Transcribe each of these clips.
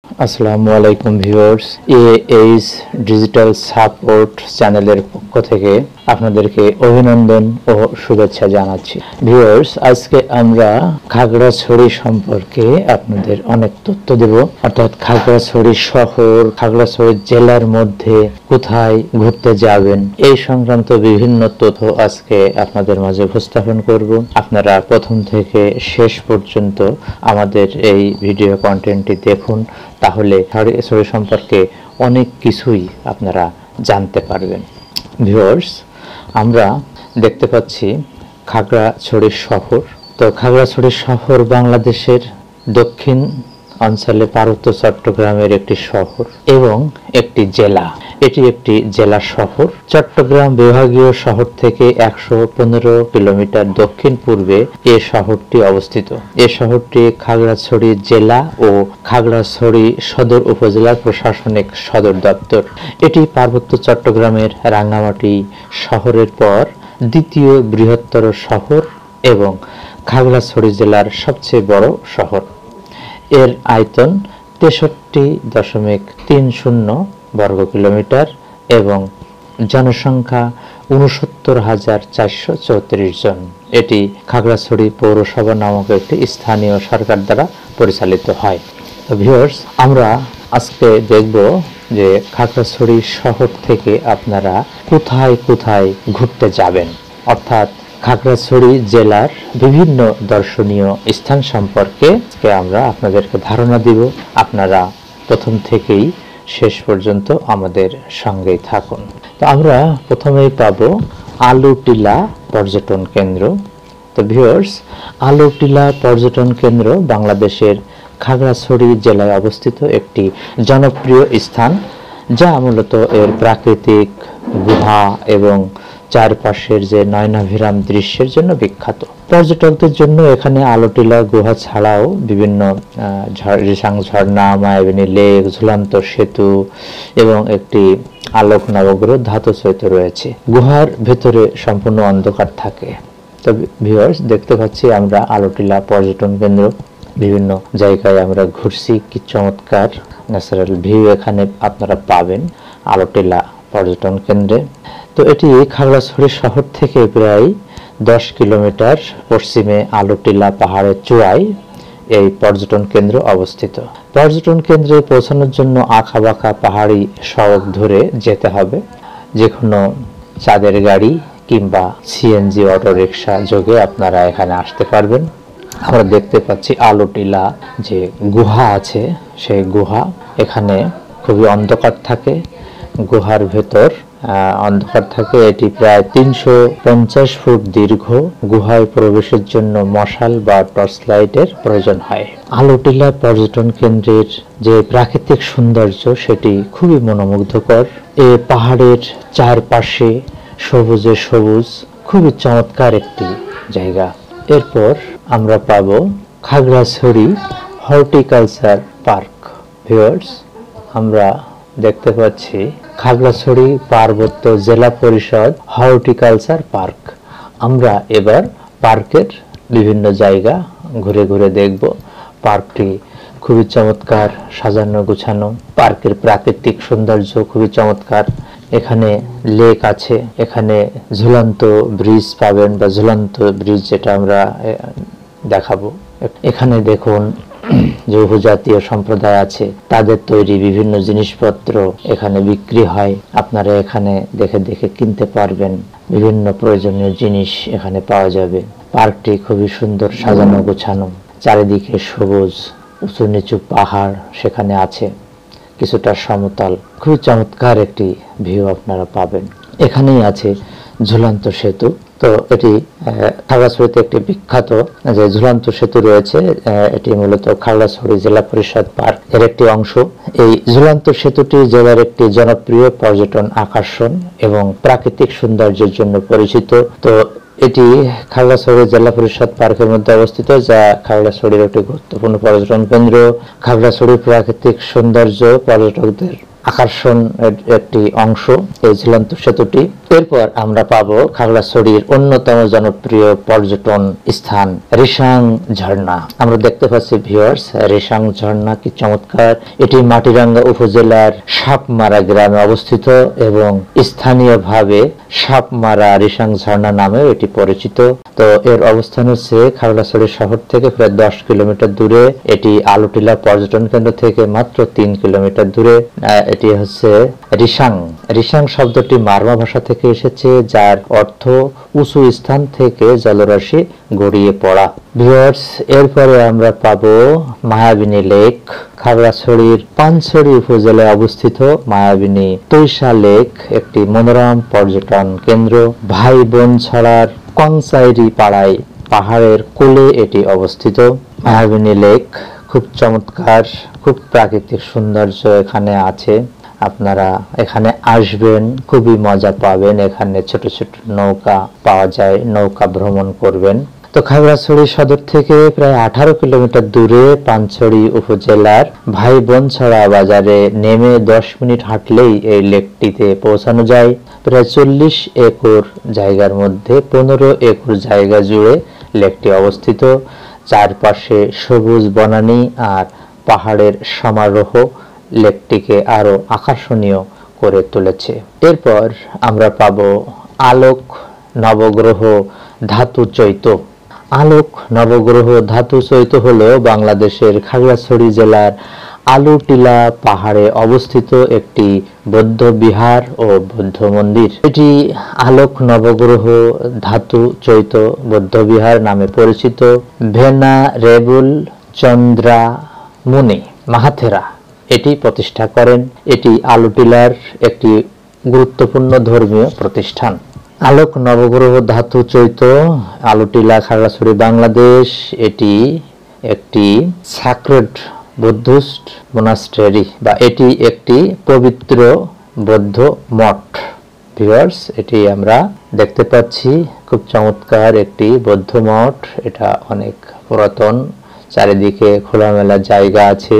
আসসালামু আলাইকুম viewers, AH digital support চ্যানেলের পক্ষ থেকে আপনাদেরকে অভিনন্দন ও শুভেচ্ছা জানাচ্ছি। ভিউয়ার্স, আজকে আমরা খাগড়াছড়ি সম্পর্কে আপনাদের অনেক তথ্য দেব, অর্থাৎ খাগড়াছড়ি শহর, খাগড়াছড়ি জেলার মধ্যে কোথায় ঘুরতে যাবেন এই সংক্রান্ত বিভিন্ন তথ্য আজকে আপনাদের মাঝে উপস্থাপন করব। আপনারা প্রথম থেকে শেষ পর্যন্ত আমাদের এই ভিডিও কন্টেন্টটি দেখুন, তাহলে খাগড়াছড়ি সম্পর্কে অনেক কিছুই আপনারা জানতে পারবেন। ভিউয়ার্স, আমরা দেখতে পাচ্ছি খাগড়াছড়ি শহর। তো খাগড়াছড়ি শহর বাংলাদেশের দক্ষিণ অঞ্চলে পার্বত্য চট্টগ্রামের একটি শহর এবং একটি জেলা। এটি একটি জেলা শহর। চট্টগ্রাম বিভাগীয় শহর থেকে 115 কিলোমিটার দক্ষিণ পূর্বে এ শহরটি অবস্থিত। এ শহরটি খাগড়াছড়ি জেলা ও খাগড়াছড়ি সদর উপজেলার প্রশাসনিক সদর দপ্তর। এটি পার্বত্য চট্টগ্রামের রাঙ্গামাটি শহরের পর দ্বিতীয় বৃহত্তর শহর এবং খাগড়াছড়ি জেলার সবচেয়ে বড় শহর। এর আয়তন 63.30 বর্গ কিলোমিটার এবং জনসংখ্যা 69,434 জন। এটি খাগড়াছড়ি পৌরসভা নামক একটি স্থানীয় সরকার দ্বারা পরিচালিত হয়। তো ভিউয়ার্স, আমরা আজকে দেখব যে খাগড়াছড়ি শহর থেকে আপনারা কোথায় কোথায় ঘুরতে যাবেন, অর্থাৎ খাগড়াছড়ি জেলার বিভিন্ন দর্শনীয় স্থান সম্পর্কে আমরা আপনাদেরকে ধারণা দিব। আপনারা প্রথম থেকেই শেষ পর্যন্ত আমাদের সঙ্গেই থাকুন। তো আমরা প্রথমেই পাব আলুটিলা পর্যটন কেন্দ্র। তো ভিউয়ার্স, আলুটিলা পর্যটন কেন্দ্র বাংলাদেশের খাগড়াছড়ি জেলায় অবস্থিত একটি জনপ্রিয় স্থান, যা মূলত এর প্রাকৃতিক গুহা এবং চারপাশের যে নয়নাভিরাম দৃশ্যের জন্য বিখ্যাত। পর্যটকদের জন্য এখানে আলুটিলা গুহা ছাড়াও বিভিন্ন রিসাং ঝর্ণা, মায়াবিনী লেক, ঝুলন্ত সেতু এবং একটি আলোক নবগ্রহ ধাতু চৈত্য রয়েছে। গুহার ভেতরে সম্পূর্ণ অন্ধকার থাকে। তবে ভিউয়ার্স, দেখতে পাচ্ছি আমরা আলুটিলা পর্যটন কেন্দ্র, বিভিন্ন জায়গায় আমরা ঘুরছি। কি চমৎকার ন্যাচারাল ভিউ এখানে আপনারা পাবেন আলুটিলা পর্যটন কেন্দ্রে। তো এটি খাগড়াছড়ি শহর থেকে প্রায় 10 কিলোমিটার পশ্চিমে আলুটিলা পাহাড়ের চূড়ায় এই পর্যটন কেন্দ্র অবস্থিত। পর্যটন কেন্দ্রে পৌঁছানোর জন্য আঁকাবাঁকা পাহাড়ি সড়ক ধরে যেতে হবে। যে কোনো চাঁদের গাড়ি কিংবা সিএনজি অটোরিকশা যোগে আপনারা এখানে আসতে পারবেন। আমরা দেখতে পাচ্ছি আলুটিলা যে গুহা আছে, সেই গুহা এখানে খুবই অন্ধকার থাকে। গুহার ভেতর অন্ধকার থাকে। এটি প্রায় 350 ফুট দীর্ঘ। গুহায় প্রবেশের জন্য মশাল বা টর্চ লাইটের প্রয়োজন হয়। আলুটিলা পর্যটন কেন্দ্রের যে প্রাকৃতিক সৌন্দর্য সেটি খুবই মনোমুগ্ধকর। এ পাহাড়ের চারপাশে সবুজে সবুজ, খুবই চমৎকার একটি জায়গা। এরপর আমরা পাবো খাগড়াছড়ি হর্টিকালচার পার্ক। ভিউয়ার্স, আমরা দেখতে পাচ্ছি খাগড়াছড়ি পার্বত্য জেলা পরিষদ হর্টিকালচার পার্ক। আমরা এবার পার্কের বিভিন্ন জায়গা ঘুরে ঘুরে দেখব। পার্কটি খুবই চমৎকার, সাজানো গোছানো। পার্কের প্রাকৃতিক সৌন্দর্য খুবই চমৎকার। এখানে লেক আছে, এখানে ঝুলন্ত ব্রিজ পাবেন বা ঝুলন্ত ব্রিজ যেটা আমরা দেখাবো। এখানে দেখুন যে উপজাতীয় সম্প্রদায় আছে তাদের তৈরি বিভিন্ন জিনিসপত্র এখানে বিক্রি হয়। আপনারা এখানে দেখে দেখে কিনতে পারবেন। বিভিন্ন প্রয়োজনীয় জিনিস এখানে পাওয়া যাবে। পার্কটি খুবই সুন্দর, সাজানো গোছানো। চারিদিকে সবুজ, উঁচু নিচু পাহাড় সেখানে আছে, কিছুটা সমতল। খুবই চমৎকার একটি ভিউ আপনারা পাবেন। এখানেই আছে ঝুলন্ত সেতু। তো এটি খাগড়াছড়িতে একটি বিখ্যাত যে ঝুলন্ত সেতু রয়েছে। এটি মূলত খাগড়াছড়ি জেলা পরিষদ পার্ক এর একটি অংশ। এই ঝুলন্ত সেতুটি জেলার একটি জনপ্রিয় পর্যটন আকর্ষণ এবং প্রাকৃতিক সৌন্দর্যের জন্য পরিচিত। তো এটি খাগড়াছড়ি জেলা পরিষদ পার্কের মধ্যে অবস্থিত, যা খাগড়াছড়ির একটি গুরুত্বপূর্ণ পর্যটন কেন্দ্র। খাগড়াছড়ির প্রাকৃতিক সৌন্দর্য পর্যটকদের আকর্ষণ একটি অংশ এই ঝুলন্ত সেতুটি। এরপর আমরা পাবো খাগড়াছড়ির অন্যতম জনপ্রিয় পর্যটন স্থান রিশাং ঝর্ণা। আমরা দেখতে পাচ্ছি ভিউয়ার্স, রিশাং ঝর্ণা কি চমৎকার। এটি মাটিরাঙ্গা উপজেলার সাপমারা গ্রামে অবস্থিত এবং স্থানীয়ভাবে সাপমারা রিশাং ঝর্ণা নামে এটি পরিচিত। তো এর অবস্থান হচ্ছে খাগড়াছড়ি শহর থেকে প্রায় 10 কিলোমিটার দূরে। এটি আলুটিলা পর্যটন কেন্দ্র থেকে মাত্র 3 কিলোমিটার দূরে। এটি হচ্ছে রিশাং। রিশাং শব্দটি মারমা ভাষা থেকে এসেছে, যার অর্থ উঁচু স্থান থেকে জলরাশি গড়িয়ে পড়া। ভিউয়ার্স, এরপরে আমরা পাবো মায়াবিনী লেক। খাগড়াছড়ির পানছড়ি উপজেলায় অবস্থিত মায়াবিনী তৈশা লেক একটি মনোরম পর্যটন কেন্দ্র। ভাই বোন ছড়ার কংসাইরি পাড়ায় পাহাড়ের কোলে এটি অবস্থিত। মায়াবিনী লেক খুব চমৎকার, খুব প্রাকৃতিক সৌন্দর্য এখানে আছে। আপনারা এখানে আসবেন, খুবই মজা পাবেন। এখানে ছোট ছোট নৌকা পাওয়া যায়, নৌকা ভ্রমণ করবেন। তো খাগড়াছড়ি সদর থেকে প্রায় 18 কিলোমিটার দূরে পানছড়ি উপজেলার ভাই বোনছড়া বাজারে নেমে 10 মিনিট হাঁটলেই এই লেকটিতে পৌঁছানো যায়। প্রায় 40 একর জায়গার মধ্যে 15 একর জায়গা জুড়ে লেকটি অবস্থিত। চারপাশে সবুজ বনানী আর পাহাড়ের সমারোহ লেকটিকে আরো আকর্ষণীয় করে তুলেছে। এরপর আমরা পাবো আলোক নবগ্রহ ধাতু চৈত্য। আলোক নবগ্রহ ধাতু চৈত্য হলো বাংলাদেশের খাগড়াছড়ি জেলার আলুটিলা পাহাড়ে অবস্থিত একটি বৌদ্ধ বিহার ও বৌদ্ধ মন্দির। এটি আলোক নবগ্রহ ধাতু চৈত্য বৌদ্ধ বিহার নামে পরিচিত। ভেনারেবল চন্দ্রা মুনি মাহাথেরা এটি প্রতিষ্ঠা করেন। এটি আলুটিলার একটি গুরুত্বপূর্ণ ধর্মীয় প্রতিষ্ঠান। আলোক নবগ্রহ ধাতু চৈত্য আলুটিলা, খাগড়াছড়ি, বাংলাদেশ। এটি একটি স্যাক্রেড বুদ্ধিস্ট মোনাস্ট্রেরি বা এটি একটি পবিত্র বৌদ্ধ মঠ। ভিউয়ার্স, এটি আমরা দেখতে পাচ্ছি, খুব চমৎকার একটি বৌদ্ধ মঠ। এটা অনেক পুরাতন, চারিদিকে খোলামেলা জায়গা আছে।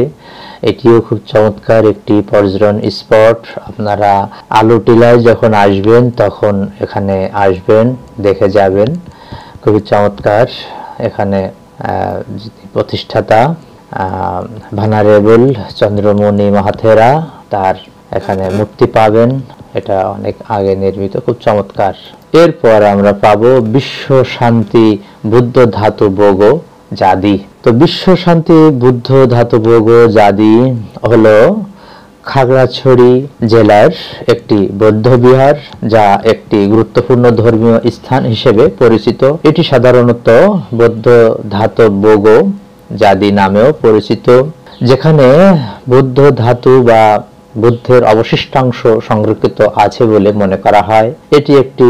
এটিও খুব চমৎকার একটি পর্যটন স্পট। আপনারা আলুটিলায় যখন আসবেন তখন এখানে আসবেন, দেখে যাবেন। খুবই চমৎকার। এখানে প্রতিষ্ঠাতা ভেনারেবল চন্দ্রমণি মাহাথেরা, তার এখানে মূর্তি পাবেন। এটা অনেক আগে নির্মিত, খুব চমৎকার। এরপর আমরা পাবো বিশ্ব শান্তি বুদ্ধ ধাতব জাদি। তো বিশ্ব শান্তি বুদ্ধ ধাতব জাদি হলো খাগড়াছড়ি জেলার একটি বৌদ্ধ বিহার, যা একটি গুরুত্বপূর্ণ ধর্মীয় স্থান হিসেবে পরিচিত। এটি সাধারণত বৌদ্ধ ধাতব জাদি নামেও পরিচিত, যেখানে বৌদ্ধ ধাতু বা বুদ্ধের অবশিষ্টাংশ সংরক্ষিত আছে বলে মনে করা হয়। এটি একটি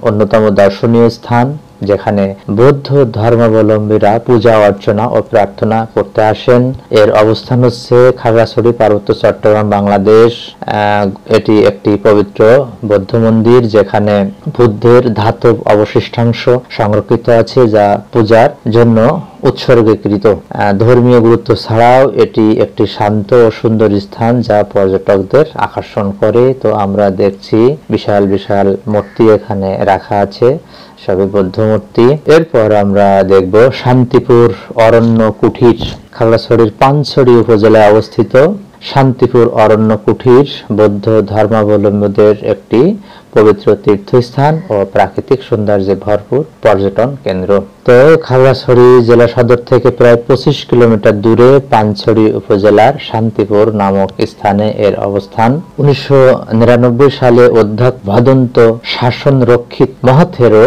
অন্যতম দর্শনীয় স্থান, যেখানে বৌদ্ধ ধর্মাবলম্বীরা পূজা অর্চনা ও প্রার্থনা করতে আসেন। এর অবস্থান হচ্ছে খাগড়াছড়ি, পার্বত্য চট্টগ্রাম, বাংলাদেশ। এটি একটি পবিত্র বৌদ্ধ মন্দির, যেখানে বুদ্ধের ধাতব অবশিষ্টাংশ সংরক্ষিত আছে, যা পূজার জন্য উৎসর্গীকৃত। ধর্মীয় গুরুত্ব ছাড়াও এটি একটি শান্ত ও সুন্দর স্থান, যা পর্যটকদের আকর্ষণ করে। তো আমরা দেখছি বিশাল বিশাল মূর্তি এখানে রাখা আছে, সবই বৌদ্ধ মূর্তি। এরপর আমরা দেখব শান্তিপুর অরণ্য কুঠির। খাগড়াছড়ির পানছড়ি উপজেলায় অবস্থিত শান্তিপুর অরণ্য কুঠির বৌদ্ধ ধর্মাবলম্বীদের একটি পবিত্র তীর্থস্থান ও প্রাকৃতিক সৌন্দর্যে ভরপুর পর্যটন কেন্দ্র। তো খাগড়াছড়ি জেলা সদর থেকে প্রায় 25 কিলোমিটার দূরে পানছড়ি উপজেলার শান্তিপুর নামক স্থানে এর অবস্থান। 1999 সালে অধ্যক্ষ ভদন্ত শাসন রক্ষিত মাহাথেরো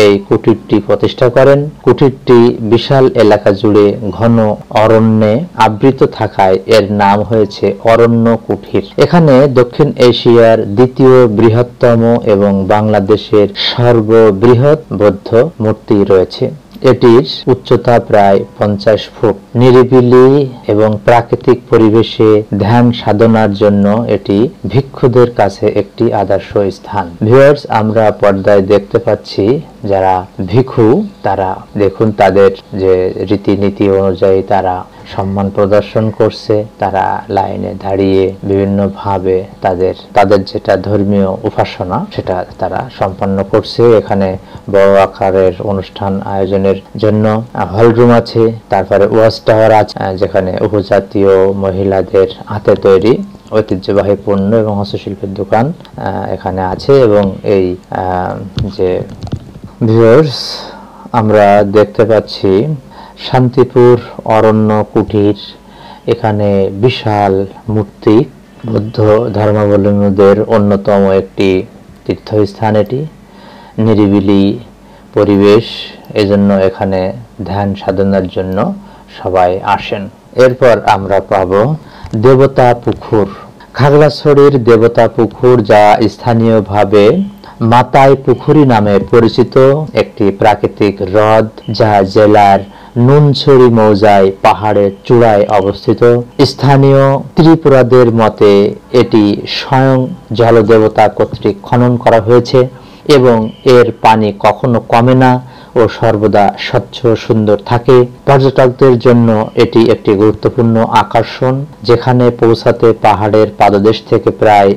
এই কুটিরটি প্রতিষ্ঠা করেন। কুটিরটি বিশাল এলাকা জুড়ে ঘন অরণ্যে আবৃত থাকায় এর নাম হয়েছে অরণ্য কুঠির। এখানে দক্ষিণ এশিয়ার দ্বিতীয় বৃহত্তম এবং বাংলাদেশের সর্ববৃহৎ বৌদ্ধ মূর্তি রয়েছে। এটির উচ্চতা প্রায় 50 ফুট। নিরিবিলি এবং প্রাকৃতিক পরিবেশে ধ্যান সাধনার জন্য এটি ভিক্ষুদের কাছে একটি আদর্শ স্থান। ভিউয়ার্স, আমরা পর্দায় দেখতে পাচ্ছি যারা ভিখু তারা দেখুন তাদের যে রীতিনীতি অনুযায়ী তারা সম্মান প্রদর্শন করছে, তারা লাইনে দাঁড়িয়ে বিভিন্নভাবে তাদের যেটা ধর্মীয় উপাসনা সেটা তারা সম্পন্ন করছে। এখানে বড় আকারের অনুষ্ঠান আয়োজনের জন্য হলরুম আছে, তারপরে ওয়াচ টাওয়ার আছে যেখানে উপজাতীয় মহিলাদের হাতে তৈরি ঐতিহ্যবাহী পণ্য এবং হস্তশিল্পের দোকান এখানে আছে। এবং এই যে ভিউয়ার্স আমরা দেখতে পাচ্ছি শান্তিপুর অরণ্য কুটির, এখানে বিশাল মূর্তি, বৌদ্ধ ধর্মাবলম্বীদের অন্যতম একটি তীর্থস্থান, এটি নিরিবিলি পরিবেশ, এজন্য এখানে ধ্যান সাধনার জন্য সবাই আসেন। এরপর আমরা পাবো দেবতা পুকুর, খাগড়াছড়ির দেবতা পুকুর, যা স্থানীয়ভাবে মাতাই পুকুরি নামে পরিচিত একটি প্রাকৃতিক হ্রদ, যা জেলার নুনছড়ি মৌজায় পাহাড়ের চূড়ায় অবস্থিত। স্থানীয় ত্রিপুরাদের মতে এটি স্বয়ং জলদেবতা কর্তৃক খনন করা হয়েছে এবং এর পানি কখনো কমে না ও সর্বদা স্বচ্ছ সুন্দর থাকে। পর্যটকদের জন্য এটি একটি গুরুত্বপূর্ণ আকর্ষণ, যেখানে পৌঁছাতে পাহাড়ের পাদদেশ থেকে প্রায়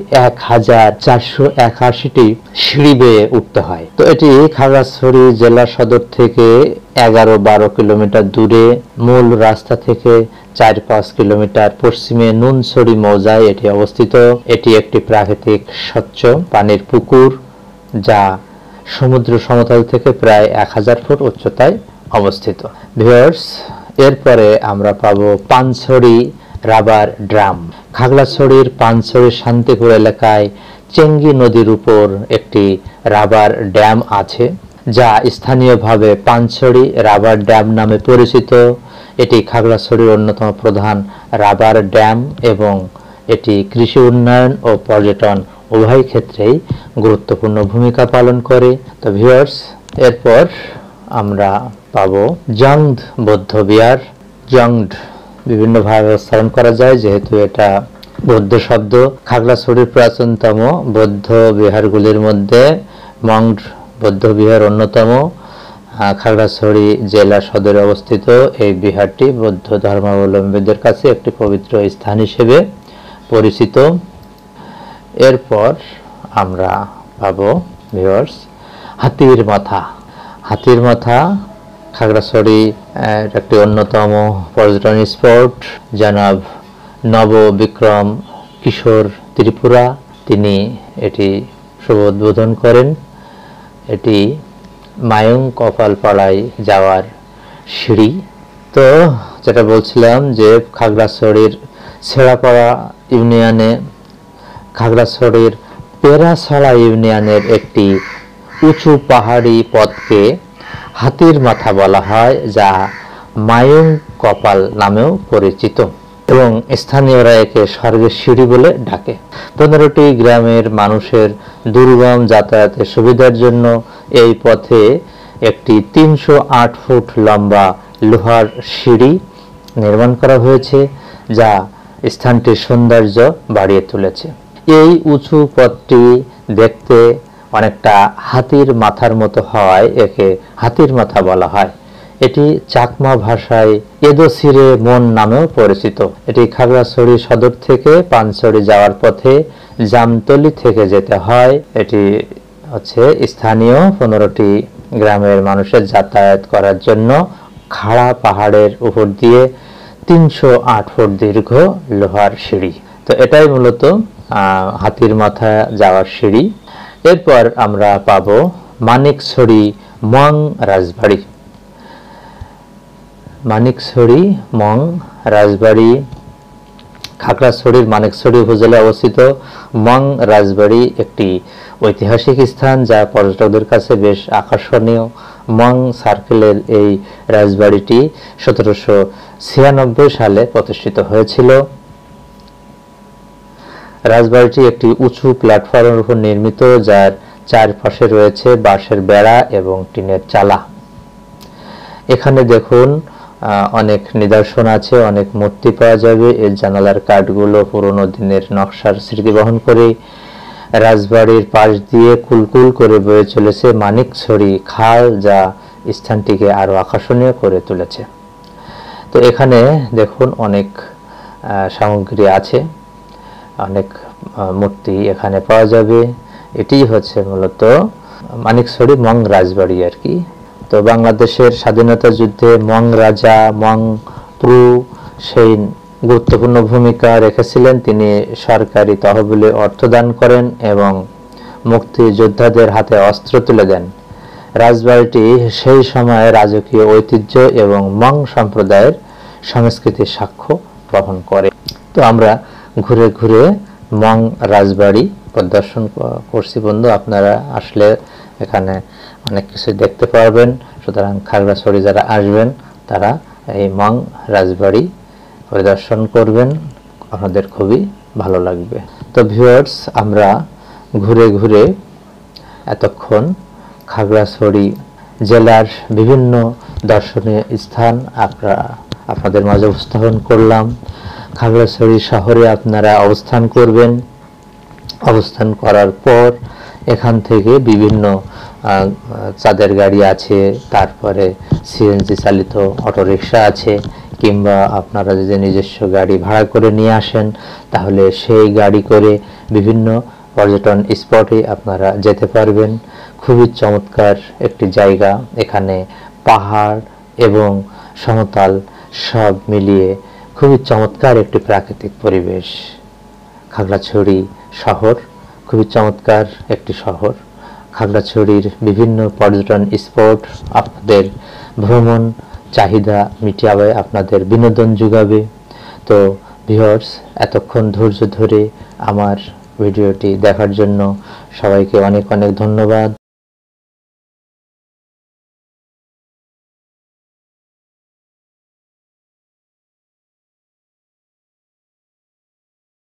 1481টি সিঁড়ি বেয়ে উঠতে হয়। তো এটি খাগড়াছড়ি জেলা সদর থেকে 11-12 কিলোমিটার দূরে, মূল রাস্তা থেকে 4-5 কিলোমিটার পশ্চিমে নুনছড়ি মৌজায় এটি অবস্থিত। এটি একটি প্রাকৃতিক স্বচ্ছ পানির পুকুর, যা সমুদ্র সমতল থেকে প্রায় 1000 ফুট উচ্চতায় অবস্থিত। ভিউয়ার্স এরপরে আমরা পাবো পানছড়ি রাবার ড্যাম। খাগড়াছড়ির পানছড়ি শান্তিপুর এলাকায় চেঙ্গি নদীর উপর একটি রাবার ড্যাম আছে, যা স্থানীয়ভাবে পানছড়ি রাবার ড্যাম নামে পরিচিত। এটি খাগড়াছড়ির অন্যতম প্রধান রাবার ড্যাম এবং এটি কৃষি উন্নয়ন ও পর্যটন উভয় ক্ষেত্রেই গুরুত্বপূর্ণ ভূমিকা পালন করে। তো ভিউয়ার্স এরপর আমরা পাবো জংদ বৌদ্ধ বিহার। জংড বিভিন্নভাবে উচ্চারণ করা যায়, যেহেতু এটা বৌদ্ধ শব্দ। খাগড়াছড়ির প্রাচীনতম বৌদ্ধ বিহারগুলির মধ্যে মংড বৌদ্ধ বিহার অন্যতম। খাগড়াছড়ি জেলা সদরে অবস্থিত এই বিহারটি বৌদ্ধ ধর্মাবলম্বীদের কাছে একটি পবিত্র স্থান হিসেবে পরিচিত। এরপর আমরা পাবো ভিউয়ার্স হাতির মাথা। হাতির মাথা খাগড়াছড়ি একটি অন্যতম পর্যটন স্পট। জনাব নব বিক্রম কিশোর ত্রিপুরা তিনি এটি শুভ উদ্বোধন করেন। এটি মায়ং কপালপাড়ায় যাওয়ার সিঁড়ি। তো যেটা বলছিলাম যে খাগড়াছড়ির ছেড়াপাড়া ইউনিয়নে খাগড়াছড়ির পেরাছড়া ইউনিয়নের একটি উঁচু পাহাড়ি পথকে হাতির মাথা বলা হয়, যা মায়ং কপাল নামেও পরিচিত এবং স্থানীয়রা একে স্বর্গের সিঁড়ি বলে ডাকে। 15টি গ্রামের মানুষের দুর্গম যাতায়াতের সুবিধার জন্য এই পথে একটি 308 ফুট লম্বা লোহার সিঁড়ি নির্মাণ করা হয়েছে, যা স্থানটির সৌন্দর্য বাড়িয়ে তুলেছে। এই উঁচু পথটি দেখতে অনেকটা হাতির মাথার মতো হয়, একে হাতির মাথা বলা হয়। এটি চাকমা ভাষায় এদোসিরে মন নামেও পরিচিত। এটি খাগড়াছড়ি সদর থেকে পানছড়ি যাওয়ার পথে জামতলি থেকে যেতে হয়। এটি হচ্ছে স্থানীয় 15টি গ্রামের মানুষের যাতায়াত করার জন্য খাড়া পাহাড়ের উপর দিয়ে 308 ফুট দীর্ঘ লোহার সিঁড়ি। তো এটাই মূলত হাতির মাথা যাওয়ার সিঁড়ি। এরপর আমরা পাবো মানিকছড়ি মং রাজবাড়ি। মানিকছড়ি মং রাজবাড়ি খাগড়াছড়ির মানিকছড়ি উপজেলায় অবস্থিত। মং রাজবাড়ি একটি ঐতিহাসিক স্থান, যা পর্যটকদের কাছে বেশ আকর্ষণীয়। মং সার্কেলের এই রাজবাড়িটি 1796 সালে প্রতিষ্ঠিত হয়েছিল। রাজবাড়িটি একটি উঁচু প্ল্যাটফর্মের উপর নির্মিত, যার চারপাশে রয়েছে বাঁশের বেড়া এবং টিনের চালা। এখানে দেখুন অনেক নিদর্শন আছে, অনেক মূর্তি পাওয়া যাবে। এর জানালার কাঠগুলো পুরনো দিনের নকশার স্মৃতি বহন করে। রাজবাড়ির পাশ দিয়ে কুলকুল করে বয়ে চলেছে মানিকছড়ি খাল, যা স্থানটিকে আরো আকর্ষণীয় করে তুলেছে। তো এখানে দেখুন অনেক সামগ্রী আছে, অনেক মূর্তি এখানে পাওয়া যাবে। এটি হচ্ছে মূলত মানিকছড়ি মং রাজবাড়ি আর কি। তো বাংলাদেশের স্বাধীনতা যুদ্ধে মং রাজা মং প্রু সেই গুরুত্বপূর্ণ ভূমিকা রেখেছিলেন। তিনি সরকারি তহবিলে অর্থ দান করেন এবং মুক্তিযোদ্ধাদের হাতে অস্ত্র তুলে দেন। রাজবাড়িটি সেই সময়ে রাজকীয় ঐতিহ্য এবং মং সম্প্রদায়ের সংস্কৃতির সাক্ষ্য বহন করে। তো আমরা ঘুরে ঘুরে মং রাজবাড়ি পরিদর্শন করছি বন্ধু। আপনারা আসলে এখানে অনেক কিছু দেখতে পারবেন। সুতরাং খাগড়াছড়ি যারা আসবেন তারা এই মং রাজবাড়ি পরিদর্শন করবেন, আপনাদের খুবই ভালো লাগবে। তো ভিউয়ার্স, আমরা ঘুরে ঘুরে এতক্ষণ খাগড়াছড়ি জেলার বিভিন্ন দর্শনীয় স্থান আপনাদের মাঝে উপস্থাপন করলাম। খাগড়াছড়ি শহরে আপনারা অবস্থান করবেন। অবস্থান করার পর এখান থেকে বিভিন্ন চাঁদের গাড়ি আছে, তারপরে সিএনজি চালিত অটোরিকশা আছে, কিংবা আপনারা যদি নিজস্ব গাড়ি ভাড়া করে নিয়ে আসেন তাহলে সেই গাড়ি করে বিভিন্ন পর্যটন স্পটে আপনারা যেতে পারবেন। খুবই চমৎকার একটি জায়গা। এখানে পাহাড় এবং সমতল সব মিলিয়ে খুবই চমৎকার একটি প্রাকৃতিক পরিবেশ। খাগড়াছড়ি শহর খুবই চমৎকার একটি শহর। খাগড়াছড়ির বিভিন্ন পর্যটন স্পট আপনাদের ভ্রমণ চাহিদা মিটাবে, আপনাদের বিনোদন যোগাবে। তো ভিউয়ার্স, এতক্ষণ ধৈর্য ধরে আমার ভিডিওটি দেখার জন্য সবাইকে অনেক অনেক ধন্যবাদ।